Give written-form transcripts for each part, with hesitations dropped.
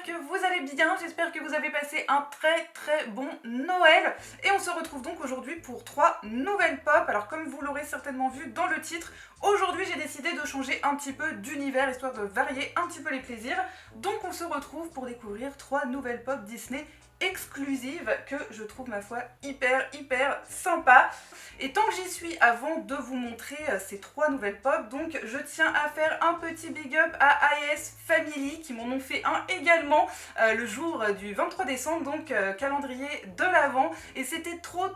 j'espère que vous allez bien, j'espère que vous avez passé un très bon Noël. Et on se retrouve donc aujourd'hui pour 3 nouvelles pop. Alors comme vous l'aurez certainement vu dans le titre, aujourd'hui j'ai décidé de changer un petit peu d'univers, histoire de varier un petit peu les plaisirs. Donc on se retrouve pour découvrir 3 nouvelles pop Disney exclusive que je trouve ma foi hyper sympa. Et tant que j'y suis, avant de vous montrer ces 3 nouvelles pop, donc je tiens à faire un petit big up à AES Family qui m'en ont fait un également le jour du 23 décembre, donc calendrier de l'Avent, et c'était trop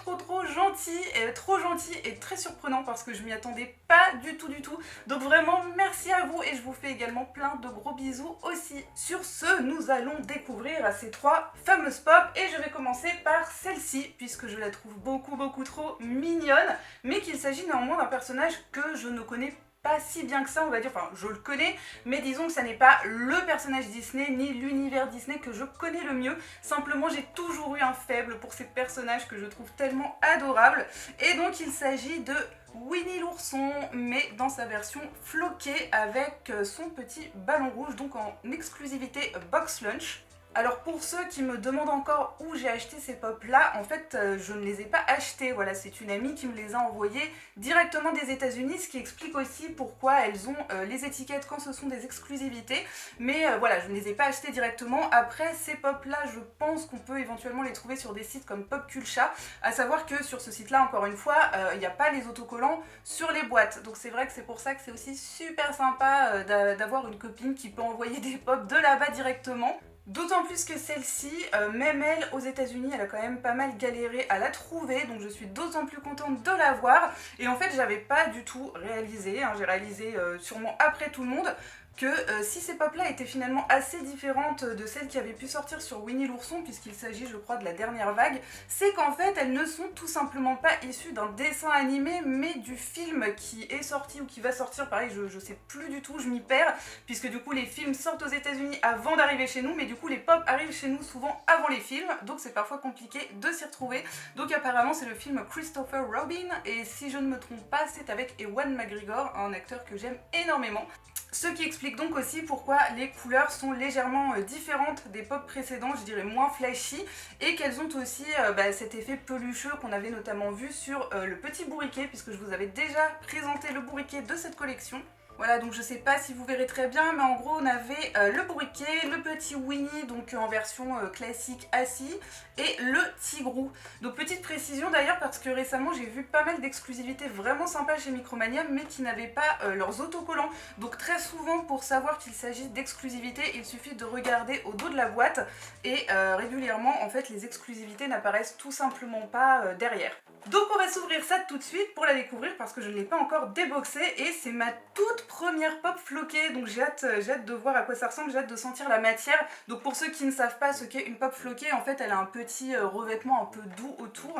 gentil et très surprenant parce que je m'y attendais pas du tout. Donc vraiment merci à vous et je vous fais également plein de gros bisous aussi. Sur ce, nous allons découvrir ces 3 fameuses pop et je vais commencer par celle-ci puisque je la trouve beaucoup trop mignonne, mais qu'il s'agit néanmoins d'un personnage que je ne connais pas si bien que ça, on va dire, enfin je le connais, mais disons que ça n'est pas le personnage Disney ni l'univers Disney que je connais le mieux. Simplement j'ai toujours eu un faible pour ces personnages que je trouve tellement adorables, et donc il s'agit de Winnie l'ourson, mais dans sa version floquée avec son petit ballon rouge, donc en exclusivité Box Lunch. Alors pour ceux qui me demandent encore où j'ai acheté ces pop là, en fait je ne les ai pas achetés, voilà, c'est une amie qui me les a envoyés directement des États-Unis, ce qui explique aussi pourquoi elles ont les étiquettes quand ce sont des exclusivités, mais voilà, je ne les ai pas achetés directement. Après ces pop là, je pense qu'on peut éventuellement les trouver sur des sites comme Popculcha, à savoir que sur ce site là, encore une fois, il n'y a pas les autocollants sur les boîtes, donc c'est vrai que c'est pour ça que c'est aussi super sympa d'avoir une copine qui peut envoyer des pop de là-bas directement. D'autant plus que celle-ci, même elle, aux États-Unis, elle a quand même pas mal galéré à la trouver, donc je suis d'autant plus contente de l'avoir. Et en fait, j'avais pas du tout réalisé, hein, j'ai réalisé sûrement après tout le monde, que si ces pop là étaient finalement assez différentes de celles qui avaient pu sortir sur Winnie l'ourson, puisqu'il s'agit je crois de la dernière vague, c'est qu'en fait elles ne sont tout simplement pas issues d'un dessin animé, mais du film qui est sorti ou qui va sortir. Pareil, je sais plus du tout, je m'y perds, puisque du coup les films sortent aux États-Unis avant d'arriver chez nous, mais du coup les pop arrivent chez nous souvent avant les films, donc c'est parfois compliqué de s'y retrouver. Donc apparemment c'est le film Christopher Robin, et si je ne me trompe pas, c'est avec Ewan McGregor, un acteur que j'aime énormément. Ce qui explique donc aussi pourquoi les couleurs sont légèrement différentes des pop précédents, je dirais moins flashy, et qu'elles ont aussi cet effet pelucheux qu'on avait notamment vu sur le petit bourriquet, puisque je vous avais déjà présenté le bourriquet de cette collection. Voilà, donc je sais pas si vous verrez très bien, mais en gros on avait le bourriquet, le petit Winnie, donc en version classique assis, et le tigrou. Donc petite précision d'ailleurs, parce que récemment j'ai vu pas mal d'exclusivités vraiment sympas chez Micromania, mais qui n'avaient pas leurs autocollants. Donc très souvent, pour savoir qu'il s'agit d'exclusivité, il suffit de regarder au dos de la boîte, et régulièrement en fait les exclusivités n'apparaissent tout simplement pas derrière. Donc on va s'ouvrir ça tout de suite pour la découvrir, parce que je ne l'ai pas encore déboxée, et c'est ma toute première pop floquée, donc j'ai hâte de voir à quoi ça ressemble, j'ai hâte de sentir la matière. Donc pour ceux qui ne savent pas ce qu'est une pop floquée, en fait elle a un petit revêtement un peu doux autour.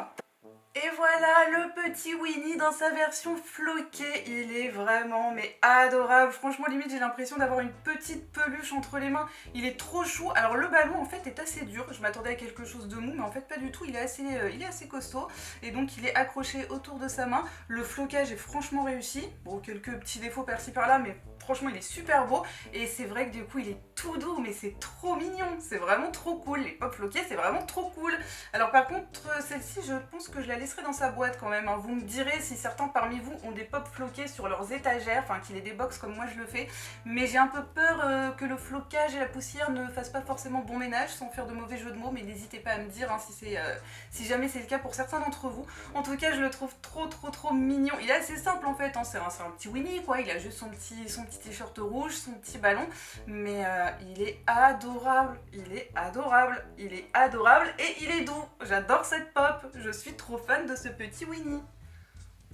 Et voilà le petit Winnie dans sa version floquée, il est vraiment mais adorable, franchement limite j'ai l'impression d'avoir une petite peluche entre les mains, il est trop chou. Alors le ballon en fait est assez dur, je m'attendais à quelque chose de mou, mais en fait pas du tout, il est assez costaud, et donc il est accroché autour de sa main. Le flocage est franchement réussi, bon quelques petits défauts par-ci par-là, mais franchement il est super beau, et c'est vrai que du coup il est tout doux, mais c'est trop mignon, c'est vraiment trop cool, les pop floqués c'est vraiment trop cool. Alors par contre celle-ci je pense que je la laisserai dans sa boîte quand même, hein. Vous me direz si certains parmi vous ont des pop floqués sur leurs étagères, enfin qui les déboxent comme moi je le fais, mais j'ai un peu peur que le flocage et la poussière ne fassent pas forcément bon ménage, sans faire de mauvais jeu de mots, mais n'hésitez pas à me dire hein, si jamais c'est le cas pour certains d'entre vous. En tout cas je le trouve trop mignon, il est assez simple en fait, hein. C'est un petit Winnie quoi, il a juste son petit t-shirt rouge, son petit ballon, mais il est adorable, et il est doux. J'adore cette pop, je suis trop fan de ce petit Winnie.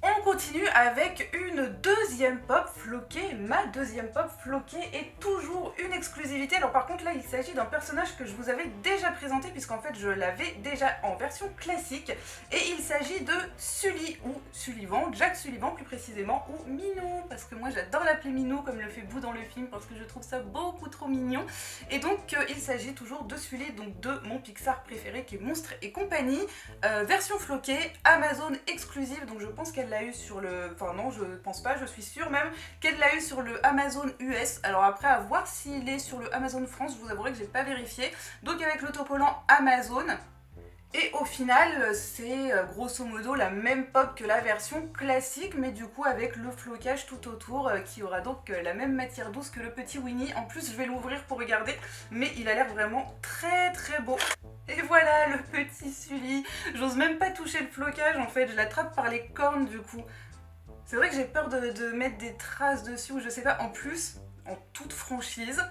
On continue avec une deuxième pop floquée. Ma deuxième pop floquée est toujours une exclusivité. Alors par contre là il s'agit d'un personnage que je vous avais déjà présenté, puisqu'en fait je l'avais déjà en version classique, et il s'agit de Sully, ou Sullivan, Jack Sullivan plus précisément, ou Minou, parce que moi j'adore l'appeler Minou comme le fait Boo dans le film, parce que je trouve ça beaucoup trop mignon. Et donc il s'agit toujours de Sully, donc de mon Pixar préféré qui est Monstres et compagnie, version floquée, Amazon exclusive, donc je pense qu'elle l'a eu sur le... Enfin non, je pense pas, je suis sûre même qu'elle l'a eu sur le Amazon US. Alors après, à voir s'il est sur le Amazon France, je vous avouerai que j'ai pas vérifié. Donc avec l'autocollant Amazon. Et au final, c'est grosso modo la même pop que la version classique, mais du coup avec le flocage tout autour, qui aura donc la même matière douce que le petit Winnie. En plus, je vais l'ouvrir pour regarder, mais il a l'air vraiment très très beau. Et voilà le petit Sully. J'ose même pas toucher le flocage en fait, je l'attrape par les cornes du coup. C'est vrai que j'ai peur de mettre des traces dessus ou je sais pas. En plus, en toute franchise,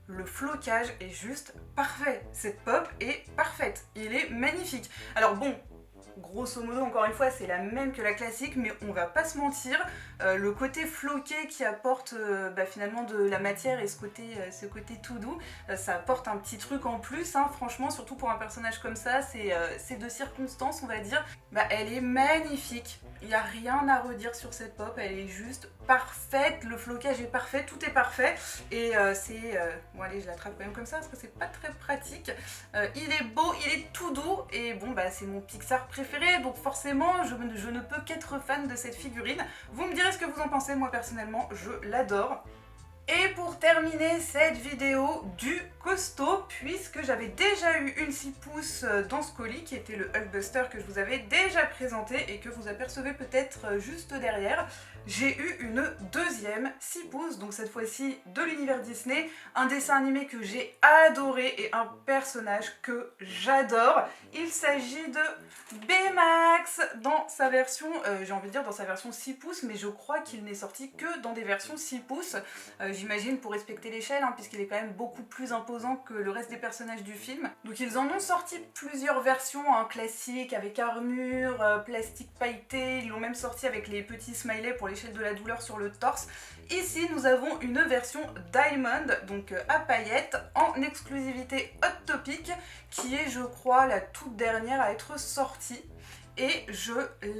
le flocage est juste parfait. Cette pop est parfaite. Il est magnifique. Alors bon, grosso modo, encore une fois, c'est la même que la classique, mais on va pas se mentir. Le côté floqué qui apporte finalement de la matière et ce côté tout doux, ça apporte un petit truc en plus, hein, franchement, surtout pour un personnage comme ça, c'est de circonstance, on va dire. Elle est magnifique. Il n'y a rien à redire sur cette pop, elle est juste parfaite, le flocage est parfait, tout est parfait. Et bon allez, je l'attrape quand même comme ça parce que c'est pas très pratique. Il est beau, il est tout doux, et bon c'est mon Pixar préféré, donc forcément je ne peux qu'être fan de cette figurine. Vous me direz ce que vous en pensez, moi personnellement je l'adore. Et pour terminer cette vidéo du costaud, puisque j'avais déjà eu une 6 pouces dans ce colis qui était le Hulkbuster que je vous avais déjà présenté et que vous apercevez peut-être juste derrière, j'ai eu une deuxième 6 pouces, donc cette fois-ci de l'univers Disney, un dessin animé que j'ai adoré et un personnage que j'adore. Il s'agit de Baymax dans sa version, j'ai envie de dire dans sa version 6 pouces, mais je crois qu'il n'est sorti que dans des versions 6 pouces. J'imagine pour respecter l'échelle, hein, puisqu'il est quand même beaucoup plus imposant que le reste des personnages du film. Donc ils en ont sorti plusieurs versions, hein, classiques, avec armure, plastique pailleté, ils l'ont même sorti avec les petits smileys pour l'échelle de la douleur sur le torse. Ici nous avons une version Diamond, donc à paillettes, en exclusivité Hot Topic, qui est je crois la toute dernière à être sortie. Et je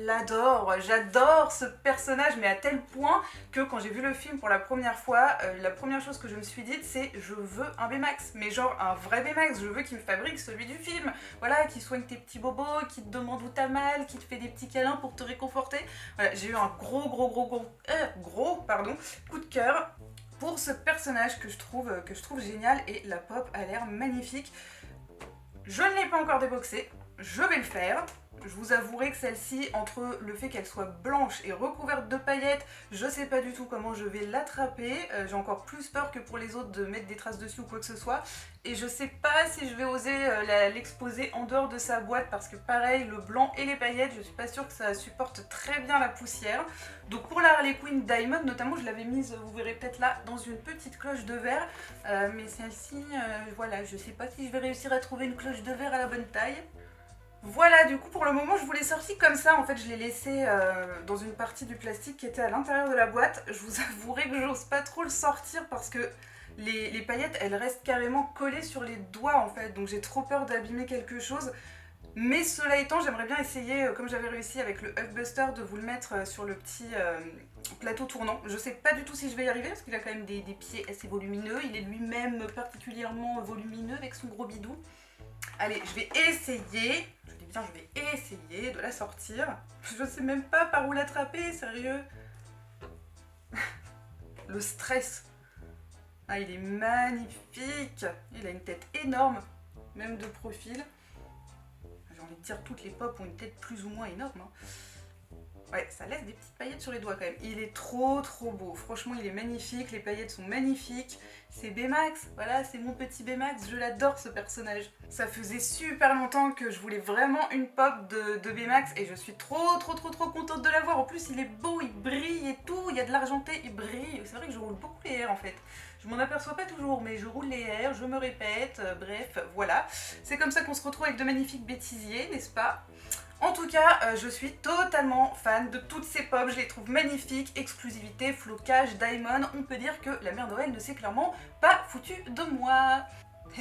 l'adore, j'adore ce personnage, mais à tel point que quand j'ai vu le film pour la première fois, la première chose que je me suis dite c'est je veux un Baymax, mais genre un vrai Baymax, je veux qu'il me fabrique celui du film, voilà, qui soigne tes petits bobos, qui te demande où t'as mal, qui te fait des petits câlins pour te réconforter. Voilà, j'ai eu un gros coup de cœur pour ce personnage que je trouve génial, et la pop a l'air magnifique. Je ne l'ai pas encore déboxée, je vais le faire. Je vous avouerai que celle-ci, entre le fait qu'elle soit blanche et recouverte de paillettes, je sais pas du tout comment je vais l'attraper. J'ai encore plus peur que pour les autres de mettre des traces dessus ou quoi que ce soit. Et je sais pas si je vais oser l'exposer en dehors de sa boîte, parce que pareil, le blanc et les paillettes, je suis pas sûre que ça supporte très bien la poussière. Donc pour la Harley Quinn Diamond, notamment, je l'avais mise, vous verrez peut-être là, dans une petite cloche de verre. Mais celle-ci, voilà, je sais pas si je vais réussir à trouver une cloche de verre à la bonne taille. Voilà, du coup pour le moment je vous l'ai sorti comme ça, en fait je l'ai laissé dans une partie du plastique qui était à l'intérieur de la boîte. Je vous avouerai que j'ose pas trop le sortir parce que les paillettes elles restent carrément collées sur les doigts en fait, donc j'ai trop peur d'abîmer quelque chose. Mais cela étant, j'aimerais bien essayer, comme j'avais réussi avec le Hulkbuster, de vous le mettre sur le petit plateau tournant. Je sais pas du tout si je vais y arriver parce qu'il a quand même des pieds assez volumineux, il est lui-même particulièrement volumineux avec son gros bidou. Allez, je vais essayer, je dis bien je vais essayer de la sortir. Je sais même pas par où l'attraper, sérieux. Le stress. Ah, il est magnifique. Il a une tête énorme, même de profil. J'ai envie de dire toutes les pop ont une tête plus ou moins énorme, hein. Ouais, ça laisse des petites paillettes sur les doigts quand même. Il est trop beau. Franchement, il est magnifique. Les paillettes sont magnifiques. C'est Baymax. Voilà, c'est mon petit Baymax. Je l'adore ce personnage. Ça faisait super longtemps que je voulais vraiment une pop de Baymax et je suis trop contente de l'avoir. En plus, il est beau, il brille et tout. Il y a de l'argenté, il brille. C'est vrai que je roule beaucoup les airs en fait. Je m'en aperçois pas toujours, mais je roule les airs, je me répète. Bref, voilà. C'est comme ça qu'on se retrouve avec de magnifiques bêtisiers, n'est-ce pas ? En tout cas, je suis totalement fan de toutes ces pop, je les trouve magnifiques, exclusivité, flocage, diamond, on peut dire que la mère Noël ne s'est clairement pas foutue de moi.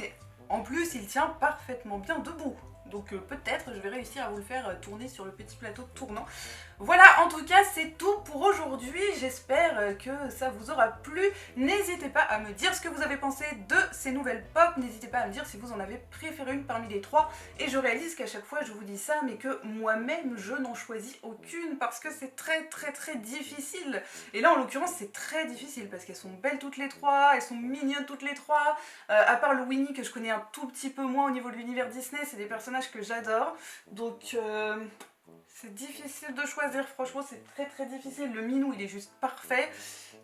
Et en plus, il tient parfaitement bien debout. Donc peut-être je vais réussir à vous le faire tourner sur le petit plateau tournant. Voilà, en tout cas c'est tout pour aujourd'hui. j'espère que ça vous aura plu. N'hésitez pas à me dire ce que vous avez pensé de ces nouvelles pop, n'hésitez pas à me dire si vous en avez préféré une parmi les trois, et je réalise qu'à chaque fois je vous dis ça, mais que moi-même je n'en choisis aucune parce que c'est très difficile. Et là en l'occurrence c'est très difficile parce qu'elles sont belles toutes les trois, elles sont mignonnes toutes les trois, à part le Winnie que je connais un tout petit peu moins au niveau de l'univers Disney, c'est des personnages que j'adore, donc c'est difficile de choisir, franchement c'est très difficile. Le Minou il est juste parfait,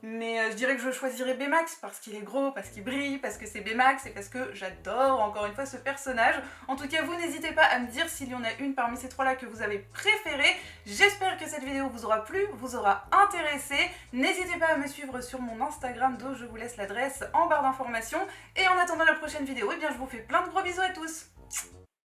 mais je dirais que je choisirais Baymax parce qu'il est gros, parce qu'il brille, parce que c'est Baymax et parce que j'adore encore une fois ce personnage. En tout cas vous n'hésitez pas à me dire s'il y en a une parmi ces trois là que vous avez préférée. J'espère que cette vidéo vous aura plu, vous aura intéressé. N'hésitez pas à me suivre sur mon Instagram dont je vous laisse l'adresse en barre d'informations. Et en attendant la prochaine vidéo, eh bien je vous fais plein de gros bisous à tous.